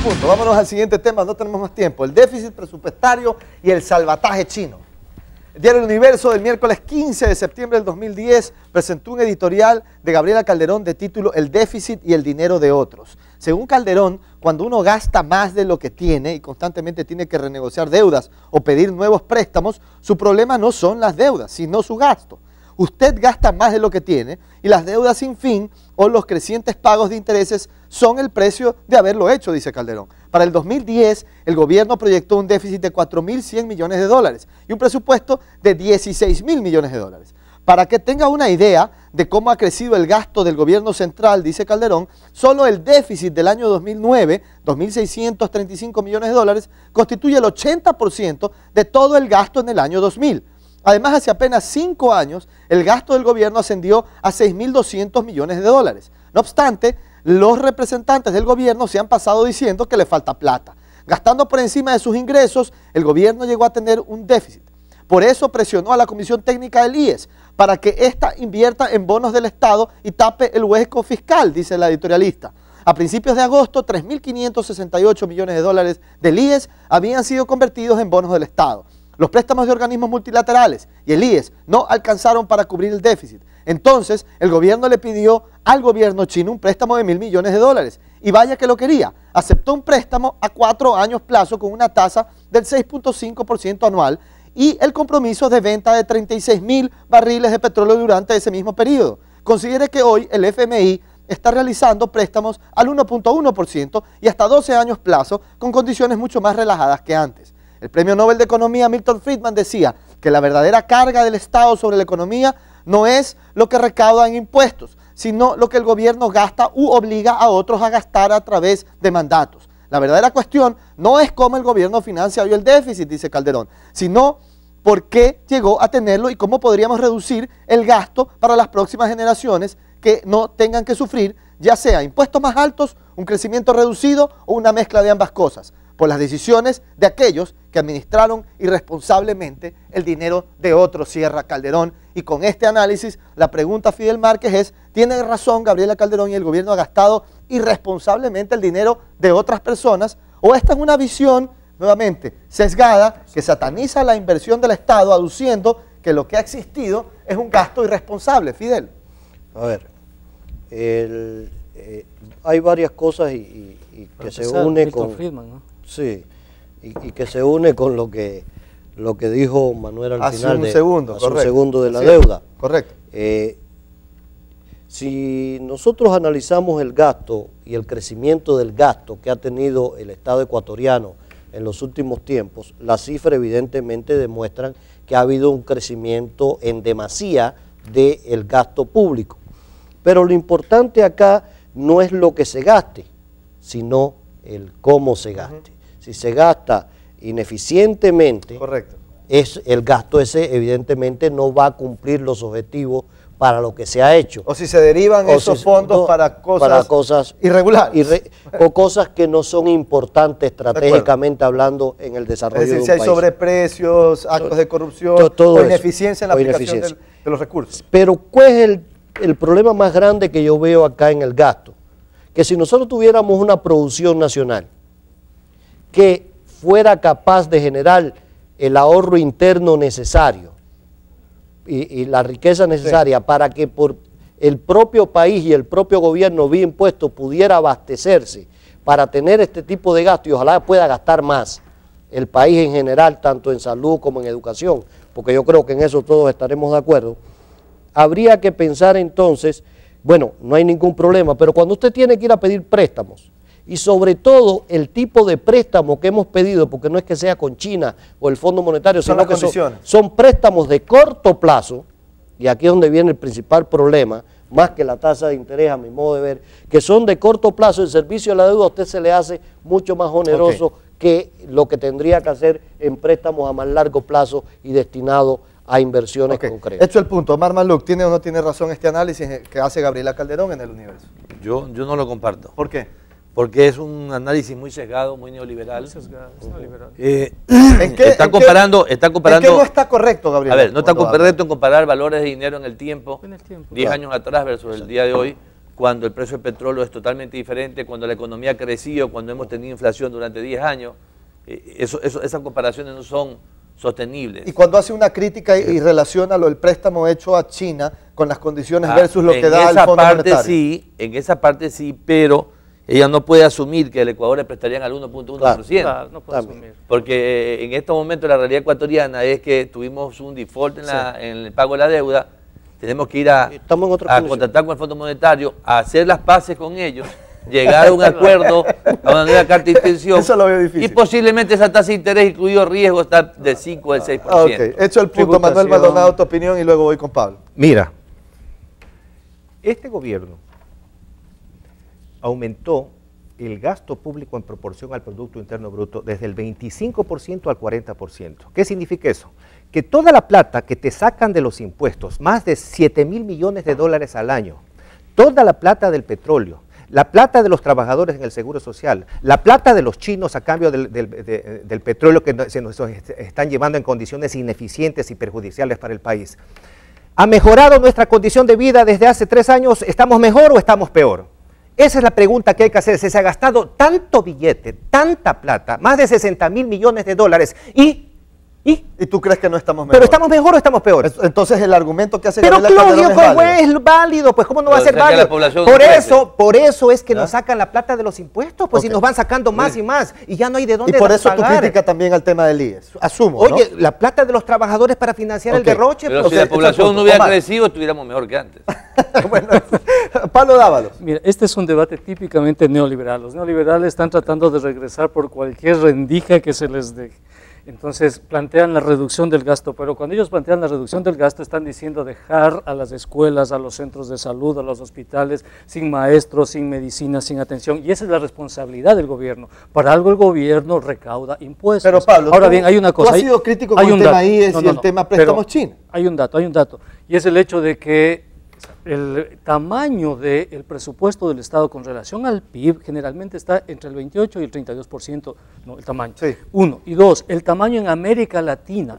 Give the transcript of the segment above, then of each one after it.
punto. Vámonos al siguiente tema, no tenemos más tiempo. El déficit presupuestario y el salvataje chino. El diario El Universo del miércoles 15 de septiembre del 2010 presentó un editorial de Gabriela Calderón de título El déficit y el dinero de otros. Según Calderón, cuando uno gasta más de lo que tiene y constantemente tiene que renegociar deudas o pedir nuevos préstamos, su problema no son las deudas, sino su gasto. Usted gasta más de lo que tiene y las deudas sin fin o los crecientes pagos de intereses son el precio de haberlo hecho, dice Calderón. Para el 2010, el gobierno proyectó un déficit de 4.100 millones de dólares y un presupuesto de 16.000 millones de dólares. Para que tenga una idea de cómo ha crecido el gasto del gobierno central, dice Calderón, solo el déficit del año 2009, 2.635 millones de dólares, constituye el 80% de todo el gasto en el año 2000. Además, hace apenas 5 años, el gasto del gobierno ascendió a 6.200 millones de dólares. No obstante, los representantes del gobierno se han pasado diciendo que le falta plata. Gastando por encima de sus ingresos, el gobierno llegó a tener un déficit. Por eso presionó a la Comisión Técnica del IES para que ésta invierta en bonos del Estado y tape el hueco fiscal, dice la editorialista. A principios de agosto, 3.568 millones de dólares del IES habían sido convertidos en bonos del Estado. Los préstamos de organismos multilaterales y el IES no alcanzaron para cubrir el déficit. Entonces, el gobierno le pidió al gobierno chino un préstamo de 1.000 millones de dólares. Y vaya que lo quería. Aceptó un préstamo a 4 años plazo con una tasa del 6.5% anual y el compromiso de venta de 36.000 barriles de petróleo durante ese mismo periodo. Considere que hoy el FMI está realizando préstamos al 1.1% y hasta 12 años plazo con condiciones mucho más relajadas que antes. El Premio Nobel de Economía Milton Friedman decía que la verdadera carga del Estado sobre la economía no es lo que recauda en impuestos, sino lo que el gobierno gasta u obliga a otros a gastar a través de mandatos. La verdadera cuestión no es cómo el gobierno financia hoy el déficit, dice Calderón, sino por qué llegó a tenerlo y cómo podríamos reducir el gasto para las próximas generaciones que no tengan que sufrir, ya sea impuestos más altos, un crecimiento reducido o una mezcla de ambas cosas, por las decisiones de aquellos que administraron irresponsablemente el dinero de otros, cierra Calderón. Y con este análisis, la pregunta a Fidel Márquez es, ¿tiene razón Gabriela Calderón y el gobierno ha gastado irresponsablemente el dinero de otras personas? ¿O esta es una visión, nuevamente, sesgada, que sataniza la inversión del Estado, aduciendo que lo que ha existido es un gasto irresponsable? Fidel. A ver, hay varias cosas y que se une con... Friedman, ¿no? Sí, y que se une con lo que dijo Manuel al final un segundo de la deuda. Correcto. Si nosotros analizamos el gasto y el crecimiento del gasto que ha tenido el Estado ecuatoriano en los últimos tiempos, las cifras evidentemente demuestran que ha habido un crecimiento en demasía del gasto público. Pero lo importante acá no es lo que se gaste, sino el cómo se gaste. Si se gasta ineficientemente, correcto, el gasto ese evidentemente no va a cumplir los objetivos para lo que se ha hecho. O si se derivan esos fondos para cosas irregulares. O cosas que no son importantes estratégicamente hablando en el desarrollo de un país. Si hay sobreprecios, actos de corrupción, o ineficiencia en la aplicación de los recursos. Pero ¿cuál es el problema más grande que yo veo acá en el gasto? Que si nosotros tuviéramos una producción nacional que fuera capaz de generar el ahorro interno necesario y la riqueza necesaria para que por el propio país y el propio gobierno vía impuestos pudiera abastecerse para tener este tipo de gasto y ojalá pueda gastar más el país en general, tanto en salud como en educación, porque yo creo que en eso todos estaremos de acuerdo, habría que pensar entonces, bueno, no hay ningún problema, pero cuando usted tiene que ir a pedir préstamos, y sobre todo el tipo de préstamo que hemos pedido, porque no es que sea con China o el Fondo Monetario, sino que son préstamos de corto plazo, y aquí es donde viene el principal problema, más que la tasa de interés a mi modo de ver, que son de corto plazo, el servicio de la deuda a usted se le hace mucho más oneroso que lo que tendría que hacer en préstamos a más largo plazo y destinado a inversiones concretas. Hecho el punto, Omar Maluk, ¿tiene o no tiene razón este análisis que hace Gabriela Calderón en El Universo? Yo no lo comparto. ¿Por qué? Porque es un análisis muy sesgado, muy neoliberal. Está comparando... ¿En qué no está correcto, Gabriel? A ver, no está correcto en comparar valores de dinero en el tiempo, 10 años atrás versus el día de hoy, cuando el precio del petróleo es totalmente diferente, cuando la economía ha crecido, cuando hemos tenido inflación durante 10 años. Esas comparaciones no son sostenibles. Y cuando hace una crítica y relaciona el préstamo hecho a China con las condiciones versus lo que da el Fondo Monetario. Sí, en esa parte sí, pero ella no puede asumir que al Ecuador le prestarían al 1.1%. Claro, no puede asumir. Porque en estos momentos la realidad ecuatoriana es que tuvimos un default en el pago de la deuda. Tenemos que ir a contactar con el Fondo Monetario, a hacer las paces con ellos, llegar a un acuerdo, a una nueva carta de intención. Eso lo veo difícil. Y posiblemente esa tasa de interés, incluido riesgo, está del 5 al 6%. Ok, hecho el punto, Manuel Maldonado, tu opinión y luego voy con Pablo. Mira, este gobierno aumentó el gasto público en proporción al Producto Interno Bruto desde el 25% al 40%. ¿Qué significa eso? Que toda la plata que te sacan de los impuestos, más de 7.000 millones de dólares al año, toda la plata del petróleo, la plata de los trabajadores en el Seguro Social, la plata de los chinos a cambio del petróleo que se nos están llevando en condiciones ineficientes y perjudiciales para el país. ¿Ha mejorado nuestra condición de vida desde hace 3 años? ¿Estamos mejor o estamos peor? Esa es la pregunta que hay que hacer. Se ha gastado tanto billete, tanta plata, más de 60.000 millones de dólares ¿Y tú crees que no estamos mejor? ¿Pero estamos mejor o estamos peor? Entonces el argumento que hace Pero Gabriela Claudio, Calderón ¿cómo es válido? Pues ¿cómo no va a ser válido? Por eso es que nos sacan la plata de los impuestos, pues si nos van sacando más y más, y ya no hay de dónde pagar. Y por eso tu crítica también al tema del IES, asumo, Oye, la plata de los trabajadores para financiar el derroche. Pero pues, si la población no hubiera crecido, estuviéramos mejor que antes. Bueno, Pablo Dávalos. Mira, este es un debate típicamente neoliberal. Los neoliberales están tratando de regresar por cualquier rendija que se les dé. Entonces plantean la reducción del gasto, pero cuando ellos plantean la reducción del gasto están diciendo dejar a las escuelas, a los centros de salud, a los hospitales sin maestros, sin medicina, sin atención, y esa es la responsabilidad del gobierno. Para algo el gobierno recauda impuestos. Pero Pablo, ahora bien, hay una cosa. Tú has sido crítico con el tema IES y el tema préstamos chinos. Hay un dato, y es el hecho de que el tamaño del presupuesto del Estado con relación al PIB generalmente está entre el 28 y el 32%, no, el tamaño. Sí. 1. Y 2, el tamaño en América Latina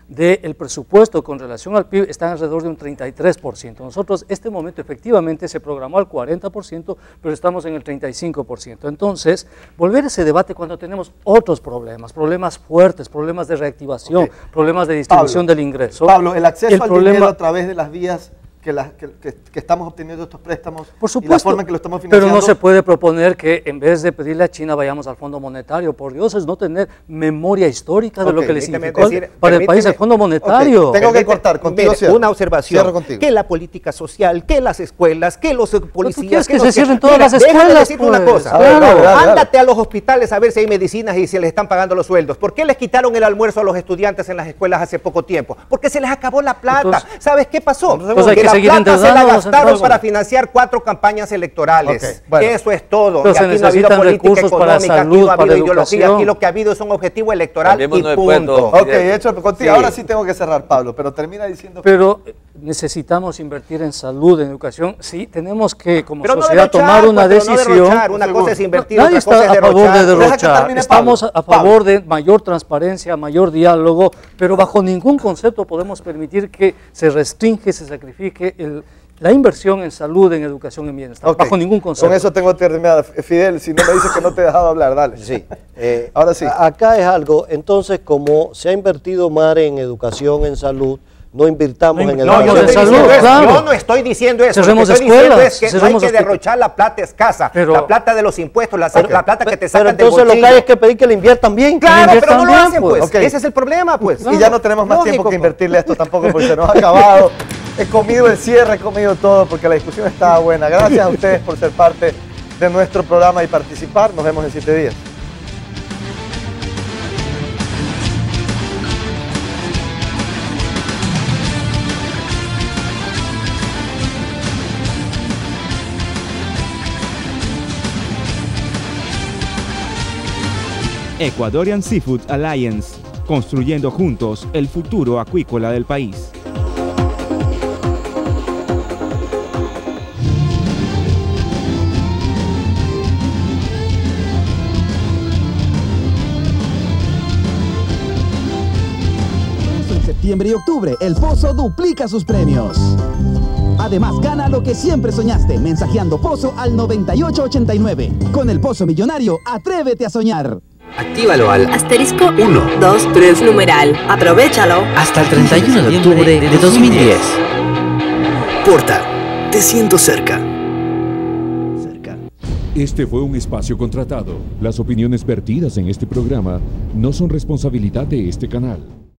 del presupuesto con relación al PIB está alrededor de un 33%. Nosotros, este momento efectivamente se programó al 40%, pero estamos en el 35%. Entonces, volver a ese debate cuando tenemos otros problemas fuertes, problemas de reactivación, problemas de distribución del ingreso. Pablo, el acceso al dinero a través de las vías que estamos obteniendo estos préstamos, por supuesto, y la forma en que lo estamos financiando. Pero no se puede proponer que en vez de pedirle a China vayamos al Fondo Monetario. Por Dios, es no tener memoria histórica de lo que le significó para el país el Fondo Monetario. Tengo que cortar contigo. Una observación, que la política social, que las escuelas, que los policías. Que se cierren todas las escuelas. Déjame decirte una cosa. Claro. Ándate a los hospitales a ver si hay medicinas y si les están pagando los sueldos. ¿Por qué les quitaron el almuerzo a los estudiantes en las escuelas hace poco tiempo? Porque se les acabó la plata. Entonces, ¿sabes qué pasó? Que la plata se la gastaron para financiar 4 campañas electorales. Eso es todo. Pero y aquí no ha habido política económica, para salud, aquí no ha habido ideología, educación. aquí lo que ha habido es un objetivo electoral y punto. Ok, hecho contigo. Sí. Ahora sí tengo que cerrar, Pablo, pero termina diciendo... Pero necesitamos invertir en salud, en educación. Sí, tenemos que, como sociedad, tomar una decisión. Una cosa es invertir, nadie otra cosa es está a favor de derrochar. derrochar. Estamos a favor de mayor transparencia, mayor diálogo, pero bajo ningún concepto podemos permitir que se restringe, se sacrifique la inversión en salud, en educación, en bienestar, bajo ningún concepto. Con eso tengo terminado. Fidel, si no me dices que no te he dejado hablar, dale. Sí. Ahora sí. Acá es algo, entonces, como se ha invertido más en educación, en salud, no invirtamos en educación. Yo no estoy diciendo eso. Cerremos lo que estoy diciendo escuelas, es que no hay que derrochar la plata escasa, la plata de los impuestos, la plata que te sacan del bolsillo. Entonces lo que hay es que pedir que le inviertan bien. Claro, pero no lo hacen, pues. Ese es el problema, pues. Y ya no tenemos más tiempo que invertirle a esto tampoco, porque se nos ha acabado. He comido el cierre, he comido todo, porque la discusión estaba buena. Gracias a ustedes por ser parte de nuestro programa y participar. Nos vemos en 7 días. Ecuadorian Seafood Alliance, construyendo juntos el futuro acuícola del país. En septiembre y octubre, El Pozo duplica sus premios. Además, gana lo que siempre soñaste, mensajeando Pozo al 9889. Con el Pozo Millonario, atrévete a soñar. Actívalo al asterisco 1, 2, 3, numeral. Aprovechalo. Hasta el 31 de octubre de 2010. Porta, te siento cerca. Este fue un espacio contratado. Las opiniones vertidas en este programa no son responsabilidad de este canal.